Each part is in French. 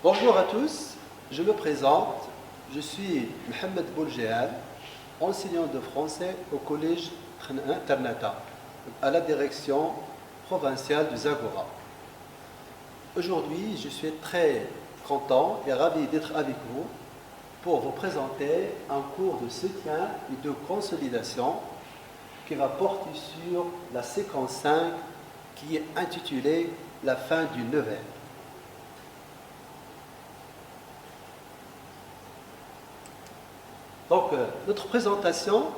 Bonjour à tous, je me présente, je suis Mohamed Bouljehan, enseignant de français au collège Ternata, à la direction provinciale du Zagora. Aujourd'hui, je suis très content et ravi d'être avec vous pour vous présenter un cours de soutien et de consolidation qui va porter sur la séquence 5 qui est intitulée « La fin du Neuvaine ». Donc, notre présentation,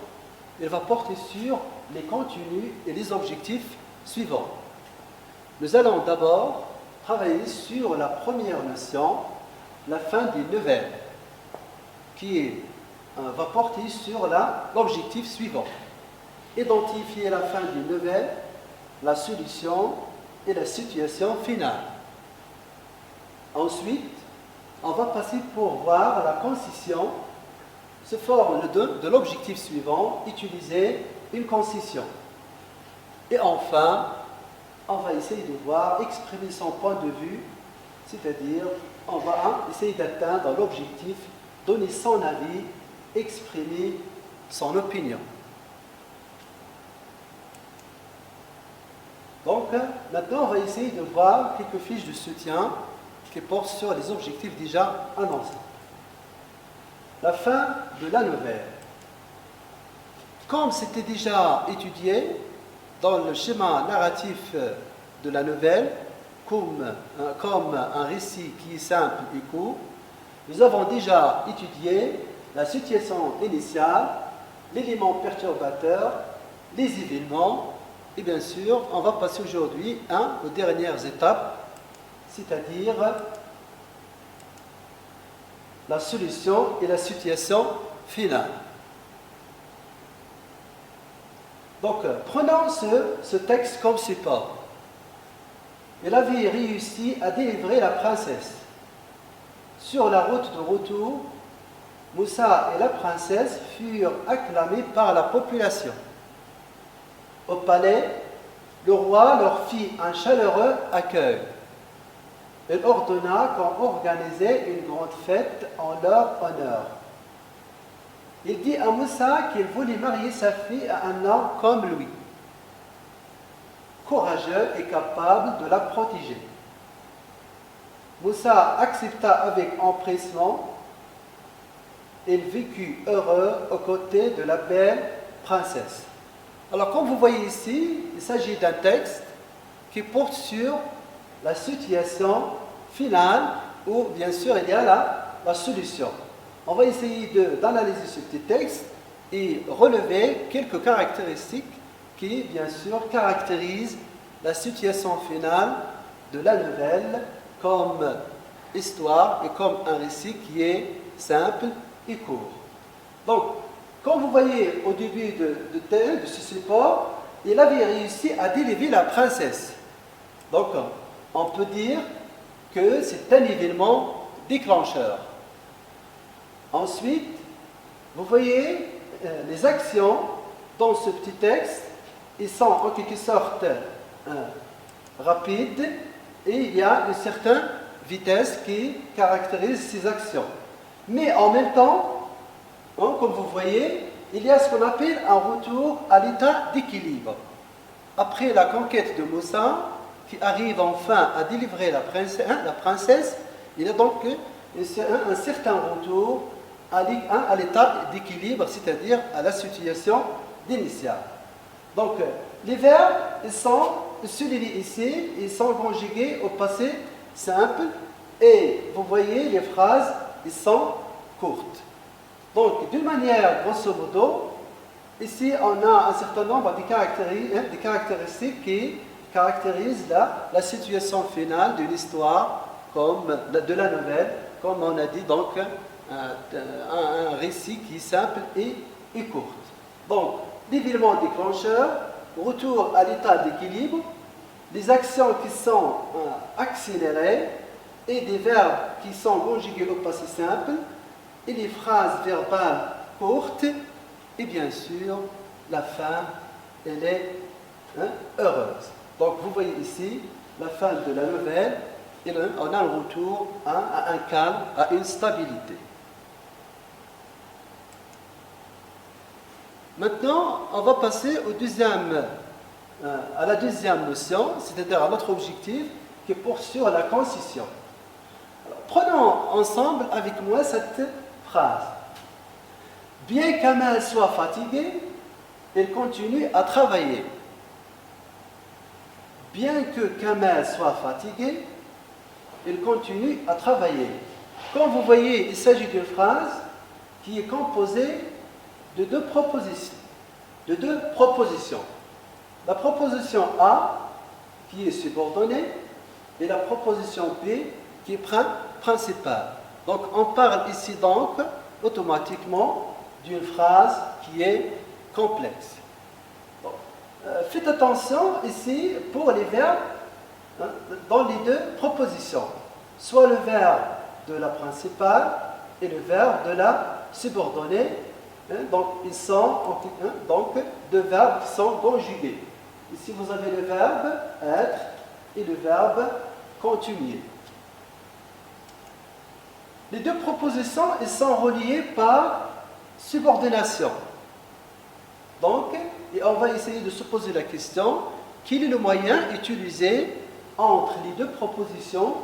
elle va porter sur les contenus et les objectifs suivants. Nous allons d'abord travailler sur la première notion, la fin du Neuvaine, qui va porter sur l'objectif suivant. Identifier la fin du Neuvaine, la solution et la situation finale. Ensuite, on va passer pour voir la concision se forme de l'objectif suivant, utiliser une concision. Et enfin, on va essayer de voir, exprimer son point de vue, c'est-à-dire on va essayer d'atteindre l'objectif, donner son avis, exprimer son opinion. Donc, maintenant, on va essayer de voir quelques fiches de soutien qui portent sur les objectifs déjà annoncés. La fin de la nouvelle. Comme c'était déjà étudié dans le schéma narratif de la nouvelle, comme un récit qui est simple et court, nous avons déjà étudié la situation initiale, l'élément perturbateur, les événements, et bien sûr, on va passer aujourd'hui aux dernières étapes, c'est-à-dire la solution et la situation finale. Donc, prenons ce texte comme support. Elle avait réussi à délivrer la princesse. Sur la route de retour, Moussa et la princesse furent acclamés par la population. Au palais, le roi leur fit un chaleureux accueil. Il ordonna qu'on organisait une grande fête en leur honneur. Il dit à Moussa qu'il voulait marier sa fille à un homme comme lui, courageux et capable de la protéger. Moussa accepta avec empressement. Il vécut heureux aux côtés de la belle princesse. Alors, comme vous voyez ici, il s'agit d'un texte qui porte sur la situation finale où, bien sûr, il y a la solution. On va essayer d'analyser ce petit texte et relever quelques caractéristiques qui, bien sûr, caractérisent la situation finale de la nouvelle comme histoire et comme un récit qui est simple et court. Donc, comme vous voyez au début de ce support, il avait réussi à délivrer la princesse. Donc, on peut dire que c'est un événement déclencheur. Ensuite, vous voyez les actions dans ce petit texte, ils sont en quelque sorte rapides et il y a une certaine vitesse qui caractérise ces actions. Mais en même temps, comme vous voyez, il y a ce qu'on appelle un retour à l'état d'équilibre. Après la conquête de Moussa, qui arrive enfin à délivrer la princesse, il y a donc un certain retour à l'état d'équilibre, c'est-à-dire à la situation initiale. Donc, les verbes ils sont soulignés ici, ils sont conjugués au passé simple, et vous voyez, les phrases, ils sont courtes. Donc, d'une manière, grosso modo, ici, on a un certain nombre de caractéristiques qui caractérisent la situation finale de l'histoire, de la nouvelle, comme on a dit, donc, un récit qui est simple et court. Donc, l'événement déclencheur, retour à l'état d'équilibre, les actions qui sont accélérées et des verbes qui sont conjugués au passé simple, et les phrases verbales courtes, et bien sûr, la fin, elle est heureuse. Donc, vous voyez ici la fin de la nouvelle on a un retour à un calme, à une stabilité. Maintenant, on va passer à la deuxième notion, c'est-à-dire à notre objectif qui porte sur la concision. Alors, prenons ensemble avec moi cette phrase. Bien qu'Amal soit fatigué, il continue à travailler. Bien que Kamal soit fatigué, il continue à travailler. Comme vous voyez, il s'agit d'une phrase qui est composée de deux propositions. La proposition A, qui est subordonnée, et la proposition B, qui est principale. Donc, on parle ici donc automatiquement d'une phrase qui est complexe. Bon. Faites attention ici pour les verbes dans les deux propositions, soit le verbe de la principale et le verbe de la subordonnée. Donc, ils sont donc deux verbes qui sont conjugués. Ici, vous avez le verbe être et le verbe continuer. Les deux propositions, elles sont reliées par subordination. Donc, et on va essayer de se poser la question, quel est le moyen utilisé entre les deux propositions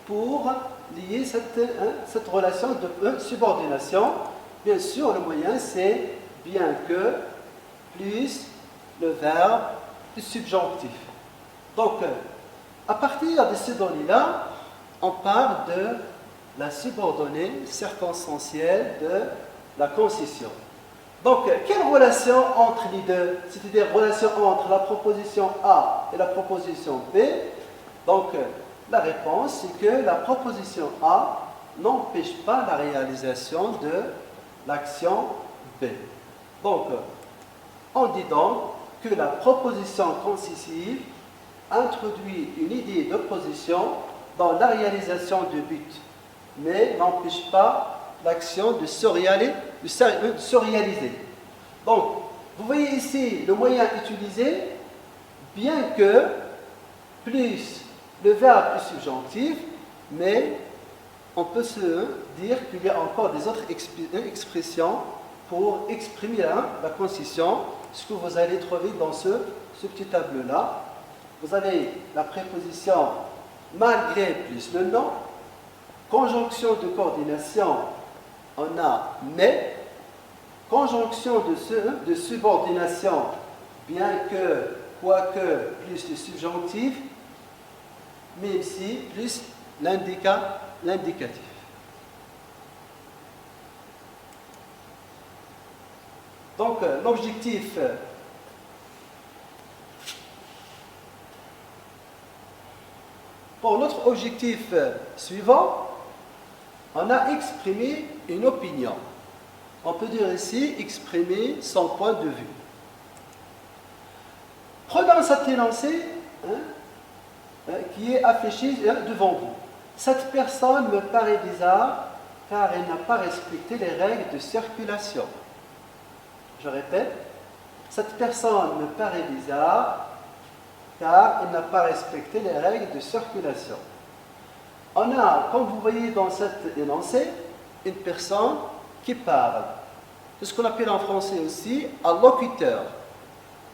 pour lier cette relation de subordination? Bien sûr, le moyen, c'est bien que plus le verbe du subjonctif. Donc, à partir de ces données-là, on parle de la subordonnée circonstancielle de la concision. Donc, quelle relation entre les deux? C'est-à-dire relation entre la proposition A et la proposition B. Donc, la réponse, c'est que la proposition A n'empêche pas la réalisation de l'action B. Donc, on dit donc que la proposition concisive introduit une idée d'opposition dans la réalisation du but, mais n'empêche pas l'action de se réaliser. Donc, vous voyez ici le moyen utilisé, bien que plus le verbe est subjonctif, mais on peut se dire qu'il y a encore des autres expressions pour exprimer la concision, ce que vous allez trouver dans ce petit tableau-là. Vous avez la préposition malgré plus le nom, conjonction de coordination, on a mais, conjonction de subordination, bien que, quoique, plus le subjonctif, mais ici, plus l'indicatif. Donc, l'objectif pour notre objectif suivant, on a exprimé une opinion. On peut dire ici exprimer son point de vue. Prenons cet énoncé qui est affiché devant vous. Cette personne me paraît bizarre car elle n'a pas respecté les règles de circulation. Je répète, cette personne me paraît bizarre car elle n'a pas respecté les règles de circulation. On a, comme vous voyez dans cet énoncé, une personne qui parle. C'est ce qu'on appelle en français aussi un locuteur.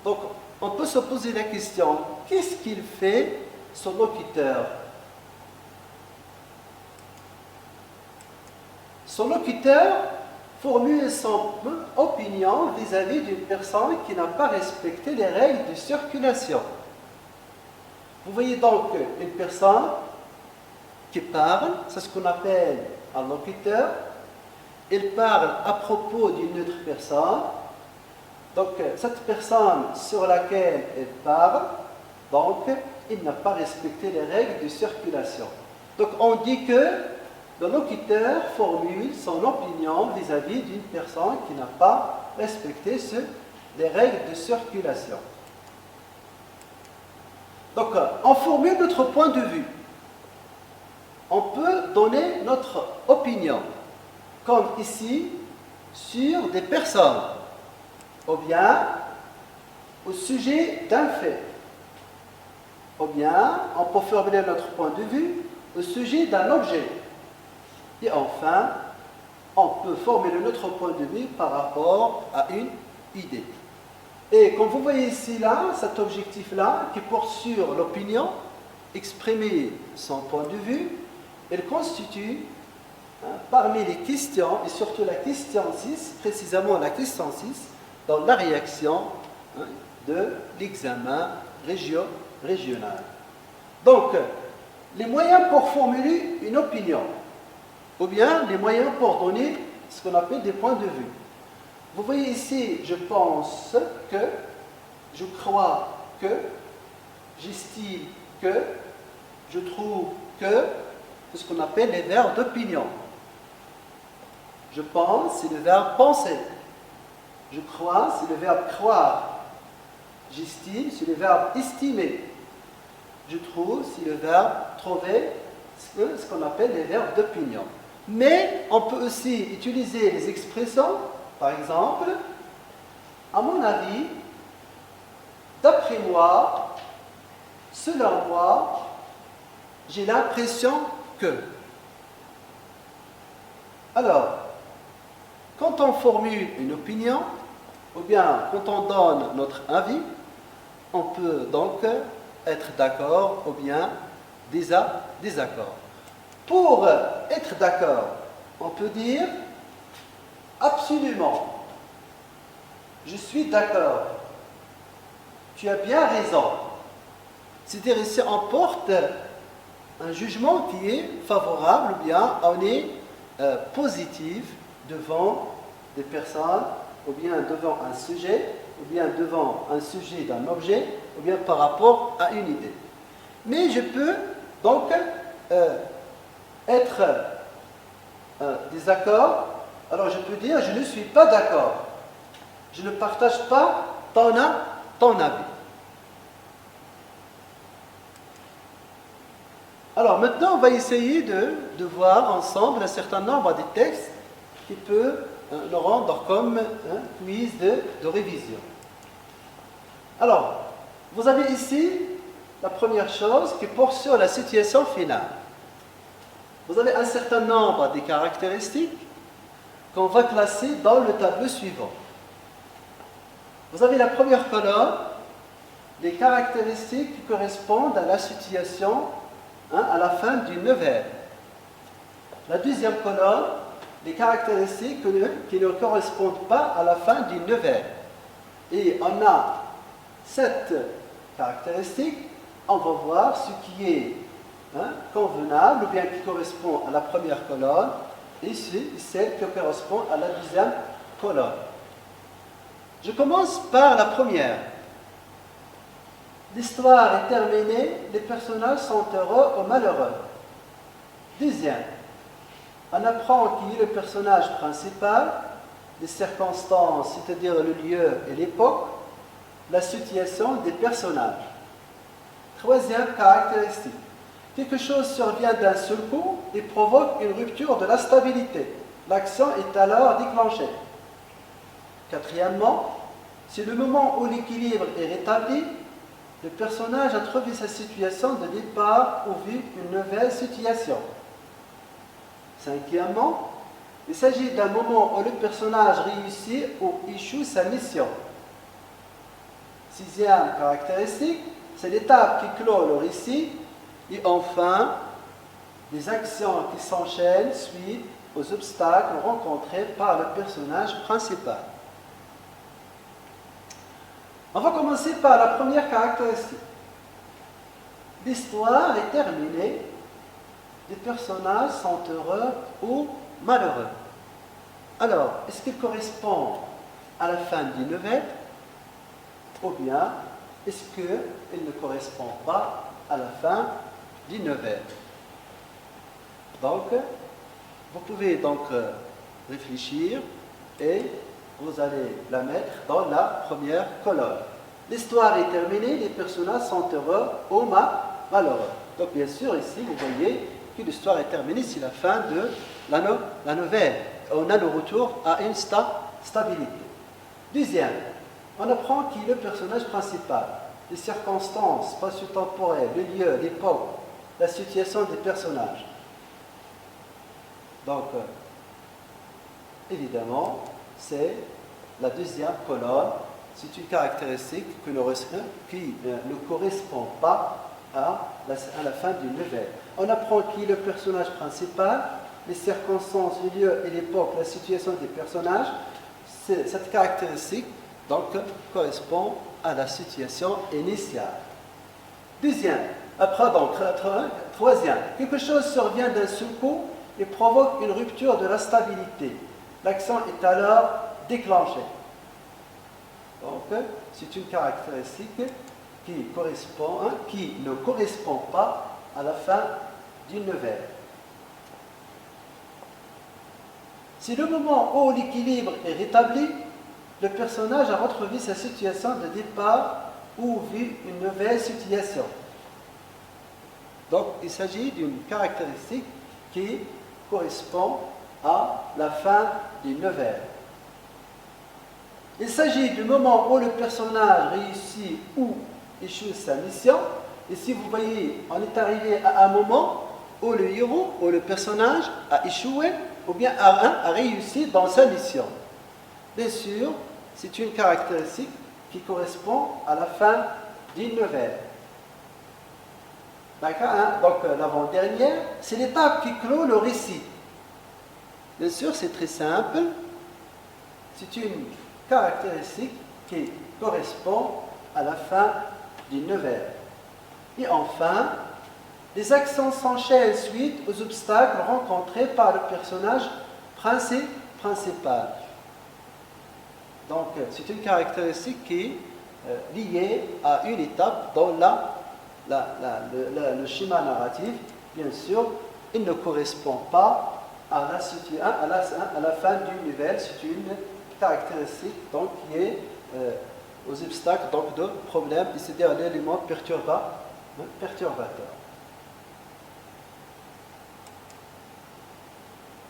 Donc, on peut se poser la question, qu'est-ce qu'il fait, ce locuteur? Son locuteur formule son opinion vis-à-vis d'une personne qui n'a pas respecté les règles de circulation. Vous voyez donc une personne qui parle, c'est ce qu'on appelle un locuteur. Il parle à propos d'une autre personne. Donc, cette personne sur laquelle elle parle, donc, il n'a pas respecté les règles de circulation. Donc, on dit que le locuteur formule son opinion vis-à-vis d'une personne qui n'a pas respecté les règles de circulation. Donc, on formule notre point de vue. On peut donner notre opinion, comme ici, sur des personnes, ou bien au sujet d'un fait. Ou bien, on peut formuler notre point de vue au sujet d'un objet. Et enfin, on peut formuler notre point de vue par rapport à une idée. Et comme vous voyez ici, là, cet objectif-là, qui porte sur l'opinion, exprimer son point de vue, il constitue, parmi les questions, et surtout la question 6, précisément la question 6, dans la réaction de l'examen régional. Donc, les moyens pour formuler une opinion, ou bien les moyens pour donner ce qu'on appelle des points de vue. Vous voyez ici, je pense que, je crois que, j'estime que, je trouve que, c'est ce qu'on appelle les verbes d'opinion. Je pense, c'est le verbe penser. Je crois, c'est le verbe croire. J'estime, c'est le verbe estimer. Je trouve, c'est le verbe trouver, ce qu'on appelle les verbes d'opinion. Mais on peut aussi utiliser les expressions, par exemple, à mon avis, d'après moi, selon moi, j'ai l'impression que. Alors, quand on formule une opinion, ou bien quand on donne notre avis, on peut donc être d'accord ou bien désaccord. Pour être d'accord, on peut dire absolument, je suis d'accord, tu as bien raison. C'est-à-dire ici on porte un jugement qui est favorable ou bien on est positif devant des personnes ou bien devant un sujet ou bien devant un sujet d'un objet ou bien par rapport à une idée. Mais je peux donc être désaccord. Alors je peux dire je ne suis pas d'accord. Je ne partage pas ton avis. Alors maintenant on va essayer de voir ensemble un certain nombre de textes qui peuvent nous rendre comme un quiz de révision. Alors, vous avez ici la première chose qui porte sur la situation finale. Vous avez un certain nombre de caractéristiques qu'on va classer dans le tableau suivant. Vous avez la première colonne, les caractéristiques qui correspondent à la situation à la fin du neuvaire. La deuxième colonne, les caractéristiques qui ne correspondent pas à la fin du neuvaire. Et on a 7 caractéristiques, on va voir ce qui est convenable ou bien qui correspond à la première colonne et celle qui correspond à la deuxième colonne. Je commence par la première. L'histoire est terminée, les personnages sont heureux ou malheureux. Deuxième, on apprend qui est le personnage principal, les circonstances, c'est-à-dire le lieu et l'époque, la situation des personnages. Troisième caractéristique, quelque chose survient d'un seul coup et provoque une rupture de la stabilité. L'action est alors déclenchée. Quatrièmement, c'est le moment où l'équilibre est rétabli, le personnage a trouvé sa situation de départ ou vu une nouvelle situation. Cinquièmement, il s'agit d'un moment où le personnage réussit ou échoue sa mission. Sixième caractéristique, c'est l'étape qui clôt le récit. Et enfin, des actions qui s'enchaînent suite aux obstacles rencontrés par le personnage principal. On va commencer par la première caractéristique. L'histoire est terminée, les personnages sont heureux ou malheureux. Alors, est-ce qu'il correspond à la fin du neuvaire ou bien est-ce qu'il ne correspond pas à la fin du neuvaire? Donc, vous pouvez donc réfléchir et vous allez la mettre dans la première colonne. L'histoire est terminée, les personnages sont heureux ou malheureux. Donc bien sûr, ici, vous voyez que l'histoire est terminée, c'est la fin de la nouvelle. On a le retour à une stabilité. Deuxième, on apprend qui est le personnage principal. Les circonstances spatio-temporelles, le lieu, l'époque, la situation des personnages. Donc, évidemment, c'est la deuxième colonne. C'est une caractéristique qui ne correspond pas à la fin du level. On apprend qui est le personnage principal, les circonstances, le lieu et l'époque, la situation des personnages. Cette caractéristique donc, correspond à la situation initiale. Troisième, quelque chose survient d'un seul coup et provoque une rupture de la stabilité. L'action est alors déclenchée. Donc, c'est une caractéristique qui ne correspond pas à la fin d'une nouvelle. Si le moment où l'équilibre est rétabli, le personnage a retrouvé sa situation de départ ou vit une nouvelle situation. Donc, il s'agit d'une caractéristique qui correspond à la fin d'une nouvelle. Il s'agit du moment où le personnage réussit ou échoue sa mission. Et si vous voyez, on est arrivé à un moment où le héros, ou le personnage a échoué ou bien a réussi dans sa mission. Bien sûr, c'est une caractéristique qui correspond à la fin d'une nouvelle. D'accord, hein? Donc l'avant-dernière, c'est l'étape qui clôt le récit. Bien sûr, c'est très simple. C'est une caractéristique qui correspond à la fin d'une nouvelle. Et enfin, les actions s'enchaînent suite aux obstacles rencontrés par le personnage principal. Donc, c'est une caractéristique qui est liée à une étape dans le schéma narratif. Bien sûr, il ne correspond pas à la fin d'une nouvelle. C'est une caractéristique donc, qui est aux obstacles donc, de problèmes, et c'est un élément perturbateur.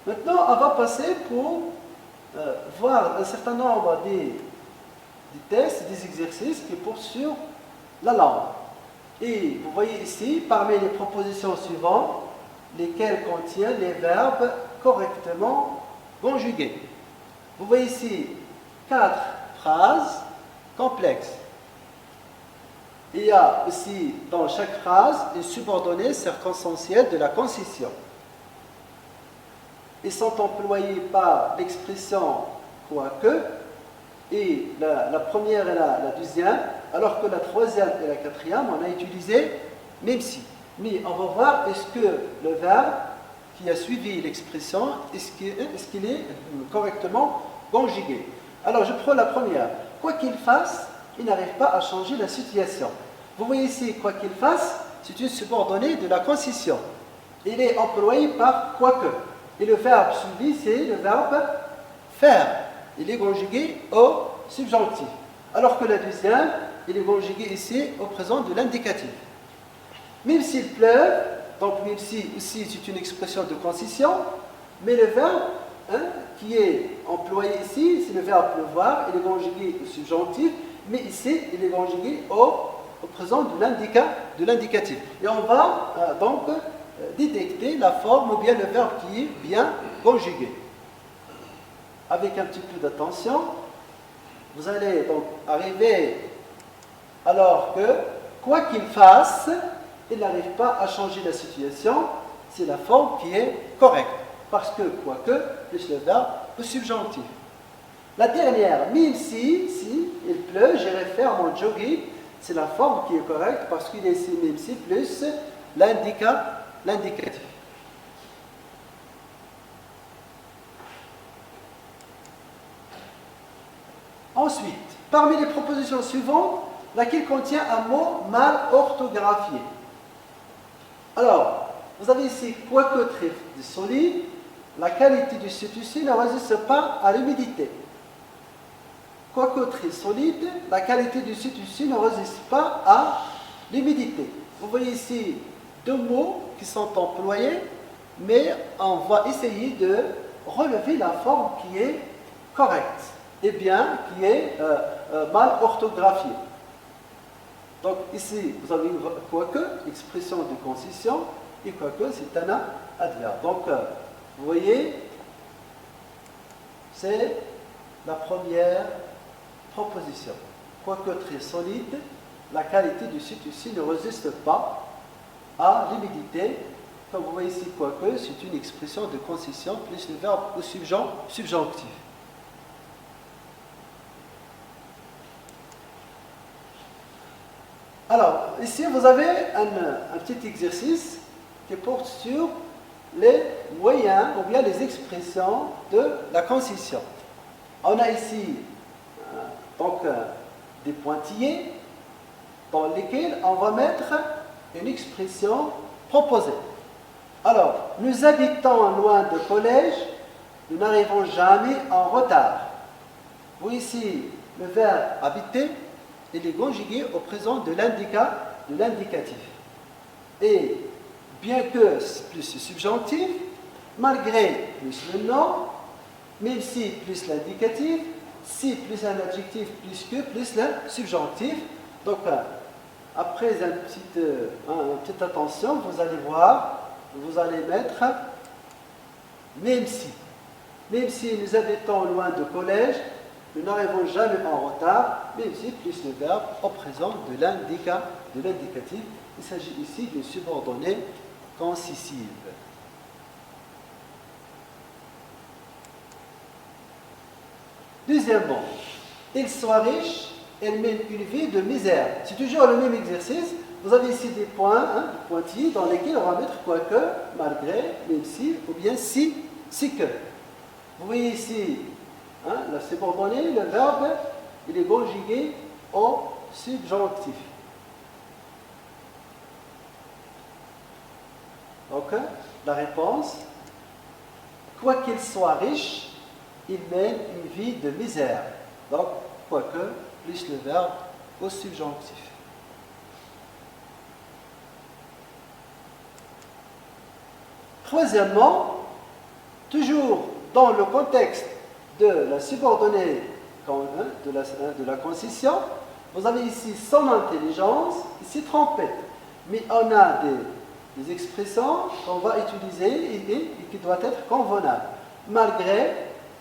Maintenant, on va passer pour voir un certain nombre des tests, des exercices qui portent sur la langue. Et vous voyez ici, parmi les propositions suivantes, lesquelles contiennent les verbes correctement conjugués. Vous voyez ici 4 phrases complexes. Il y a aussi dans chaque phrase une subordonnée circonstancielle de la concession. Ils sont employés par l'expression quoique, et la première et la deuxième, alors que la troisième et la quatrième, on a utilisé même si. Mais on va voir est-ce que le verbe qui a suivi l'expression, est-ce qu'il est correctement conjugué. Alors je prends la première. Quoi qu'il fasse, il n'arrive pas à changer la situation. Vous voyez ici, quoi qu'il fasse, c'est une subordonnée de la concession. Il est employé par quoique. Et le verbe suivi, c'est le verbe faire. Il est conjugué au subjonctif. Alors que la deuxième, il est conjugué ici au présent de l'indicatif. Même s'il pleut, donc même si aussi c'est une expression de concession, mais le verbe qui est employé ici, c'est le verbe pleuvoir, il est conjugué au subjonctif, mais ici, il est conjugué au présent de l'indicatif. Et on va donc détecter la forme ou bien le verbe qui est bien conjugué. Avec un petit peu d'attention, vous allez donc arriver alors que, quoi qu'il fasse, il n'arrive pas à changer la situation, c'est la forme qui est correcte. Parce que, quoique, plus le verbe au subjonctif. La dernière, même si il pleut, j'irai faire mon jogging, c'est la forme qui est correcte parce qu'il est ici, même si, plus l'indicatif. Ensuite, parmi les propositions suivantes, laquelle contient un mot mal orthographié. Alors, vous avez ici quoique très solide, la qualité du substitut ne résiste pas à l'humidité. Quoique très solide, la qualité du substitut ne résiste pas à l'humidité. Vous voyez ici deux mots qui sont employés, mais on va essayer de relever la forme qui est correcte et bien qui est mal orthographiée. Donc ici, vous avez quoique, expression de concession, et quoique, c'est un adverbe. Donc, vous voyez, c'est la première proposition. Quoique très solide, la qualité du site ici ne résiste pas à l'humidité. Comme vous voyez ici, quoique, c'est une expression de concession plus le verbe au subjonctif. Alors, ici, vous avez un petit exercice qui porte sur les moyens ou bien les expressions de la concession. On a ici donc des pointillés dans lesquels on va mettre une expression proposée. Alors, nous habitons loin de collège, nous n'arrivons jamais en retard. Vous voyez ici le verbe habiter, il est conjugué au présent de l'indicatif. Et bien que plus le subjonctif, malgré plus le nom, même si plus l'indicatif, si plus un adjectif plus que plus le subjonctif. Donc, après une petite attention, vous allez voir, vous allez mettre même si. Même si nous habitons loin de collège, nous n'arrivons jamais en retard, même si plus le verbe au présent de l'indicatif. Il s'agit ici d'une subordonnée concessive. Deuxièmement, il soit riche, elle mène une vie de misère. C'est toujours le même exercice. Vous avez ici des points, des pointillés dans lesquels on va mettre quoique, malgré, même si, ou bien si que. Vous voyez ici, la subordonnée, le verbe, il est conjugué au subjonctif. Donc, la réponse, quoi qu'il soit riche, il mène une vie de misère. Donc, quoique, plus le verbe au subjonctif. Troisièmement, toujours dans le contexte de la subordonnée de la concession, vous avez ici son intelligence, ici trompette. Mais on a des expressions qu'on va utiliser et qui doivent être convenables. Malgré,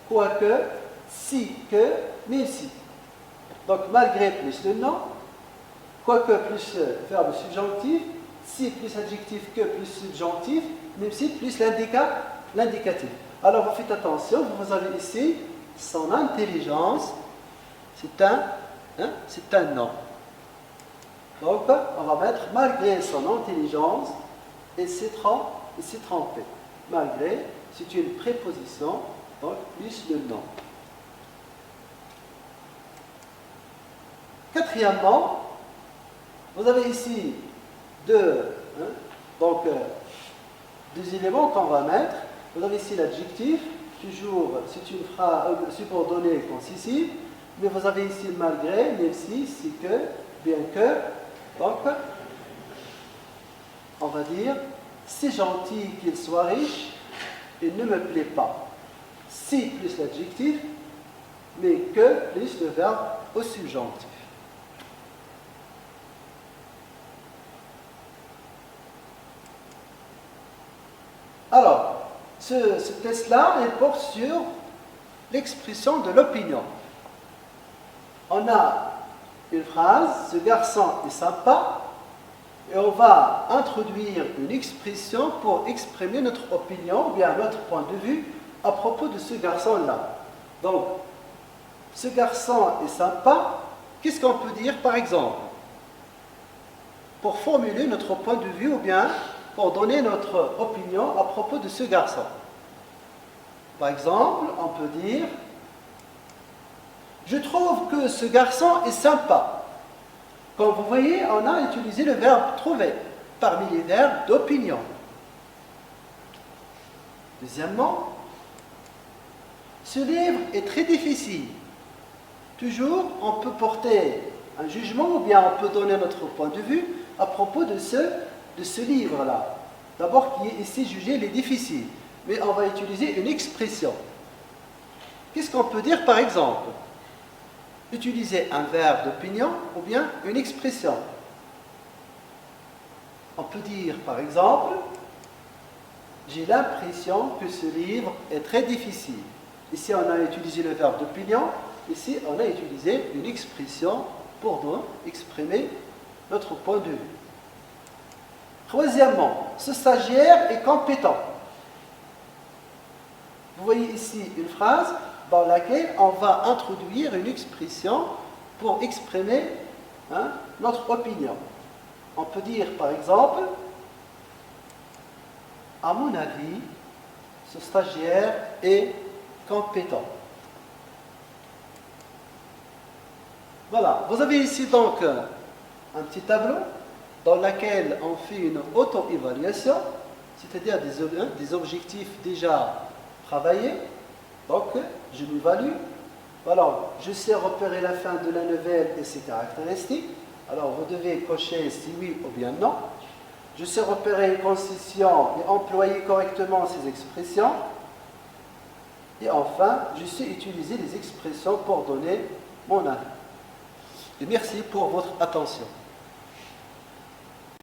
quoique, si, que, même si. Donc malgré plus le nom, quoique plus le verbe subjonctif, si plus adjectif que plus subjonctif, même si plus l'indicatif. Alors vous faites attention, vous avez ici son intelligence, c'est un nom. Donc on va mettre malgré son intelligence et s'est trompé. Malgré, c'est une préposition, donc plus le nom. Quatrièmement, vous avez ici deux éléments qu'on va mettre. Vous avez ici l'adjectif, toujours c'est une phrase subordonnée concessive, mais vous avez ici malgré, même si que, bien que. Donc, on va dire, c'est gentil qu'il soit riche, il ne me plaît pas. Si plus l'adjectif, mais que plus le verbe au subjonctif. Alors, ce test-là, il porte sur l'expression de l'opinion. On a une phrase, ce garçon est sympa, et on va introduire une expression pour exprimer notre opinion, ou bien notre point de vue, à propos de ce garçon-là. Donc, ce garçon est sympa, qu'est-ce qu'on peut dire par exemple? Pour formuler notre point de vue, ou bien pour donner notre opinion à propos de ce garçon. Par exemple, on peut dire « Je trouve que ce garçon est sympa ». Comme vous voyez, on a utilisé le verbe « trouver » parmi les verbes d'opinion. Deuxièmement, « Ce livre est très difficile ». Toujours, on peut porter un jugement ou bien on peut donner notre point de vue à propos de ce livre-là. D'abord, qui est ici jugé, il est difficile. Mais on va utiliser une expression. Qu'est-ce qu'on peut dire par exemple? Utiliser un verbe d'opinion ou bien une expression. On peut dire par exemple, j'ai l'impression que ce livre est très difficile. Ici on a utilisé le verbe d'opinion, ici on a utilisé une expression pour nous exprimer notre point de vue. Troisièmement, ce stagiaire est compétent. Vous voyez ici une phrase dans laquelle on va introduire une expression pour exprimer notre opinion. On peut dire par exemple, à mon avis, ce stagiaire est compétent. Voilà, vous avez ici donc un petit tableau dans lequel on fait une auto-évaluation, c'est-à-dire des objectifs déjà travaillés. Donc, je m'évalue. Voilà, je sais repérer la fin de la nouvelle et ses caractéristiques. Alors, vous devez cocher si oui ou bien non. Je sais repérer une concession et employer correctement ces expressions. Et enfin, je sais utiliser les expressions pour donner mon avis. Et merci pour votre attention.